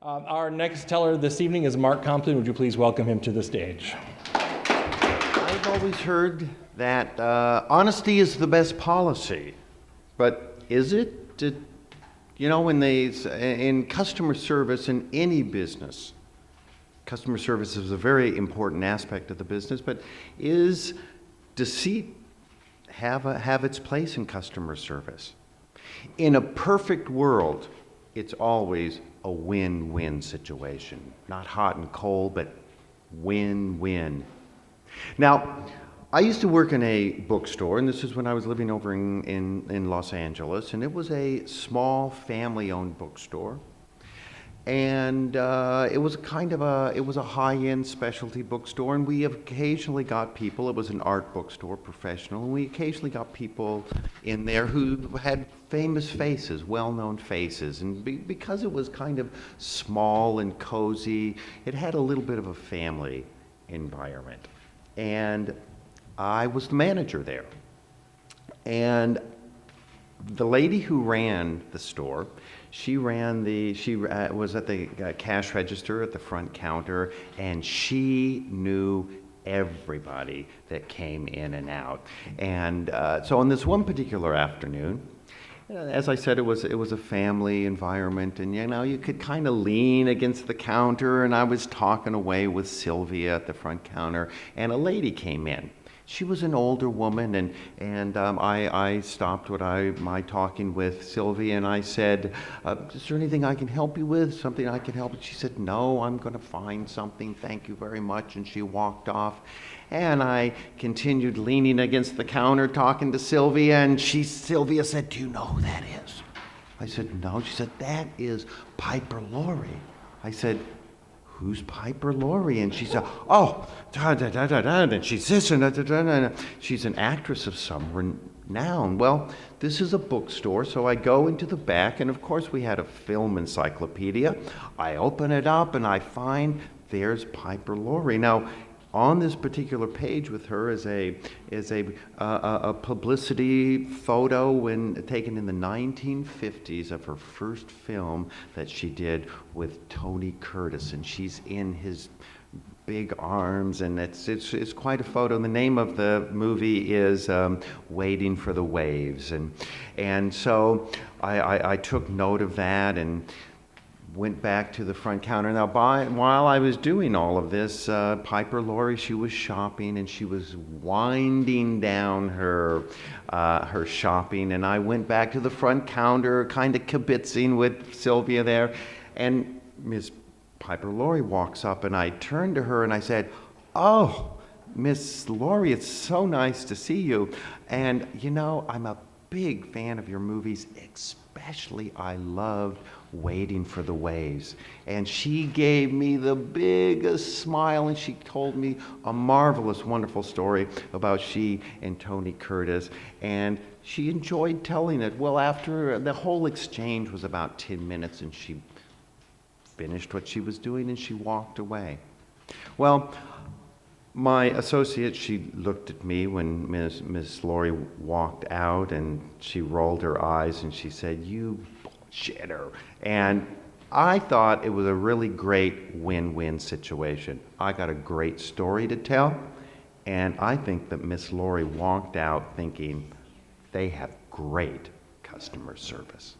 Our next teller this evening is Mark Compton. Would you please welcome him to the stage? I've always heard that honesty is the best policy, but is it? You know, in customer service in any business, customer service is a very important aspect of the business, but is deceit have its place in customer service? In a perfect world, it's always a win-win situation. Not hot and cold, but win-win. Now, I used to work in a bookstore, and this is when I was living over in Los Angeles, and it was a small family-owned bookstore. And it was a high-end specialty bookstore, and we occasionally got people, it was an art bookstore, professional, and we occasionally got people in there who had famous faces, well-known faces. And because it was kind of small and cozy, it had a little bit of a family environment. And I was the manager there. And the lady who ran the store, she was at the cash register at the front counter, and she knew everybody that came in and out. And so on this one particular afternoon, as I said, it was a family environment, and you know, you could kind of lean against the counter, and I was talking away with Sylvia at the front counter, and a lady came in. She was an older woman, and I stopped my talking with Sylvia, and I said, is there anything I can help you with? Something I can help? And she said, no, I'm going to find something. Thank you very much. And she walked off. And I continued leaning against the counter talking to Sylvia, and Sylvia said, do you know who that is? I said, no. She said, that is Piper Laurie. I said, who's Piper Laurie? And she said, oh, and she's this, and she's an actress of some renown. Well, this is a bookstore, so I go into the back, and of course we had a film encyclopedia. I open it up, and I find there's Piper Laurie. Now, on this particular page with her is a publicity photo taken in the 1950s of her first film that she did with Tony Curtis, and she's in his big arms, and it's quite a photo. And the name of the movie is Waiting for the Waves, and so I took note of that and went back to the front counter. Now, while I was doing all of this, Piper Laurie, she was shopping, and she was winding down her shopping, and I went back to the front counter, kind of kibitzing with Sylvia there, and Miss Piper Laurie walks up, and I turned to her and I said, oh, Miss Laurie, it's so nice to see you, and you know, I'm a big fan of your movies, especially I loved Waiting for the Waves. And she gave me the biggest smile, and she told me a marvelous, wonderful story about she and Tony Curtis, and she enjoyed telling it. Well, after the whole exchange was about 10 minutes, and she finished what she was doing and she walked away. Well, my associate, she looked at me when Miss Laurie walked out, and she rolled her eyes and she said, you bullshitter. And I thought it was a really great win-win situation. I got a great story to tell, and I think that Miss Laurie walked out thinking they have great customer service.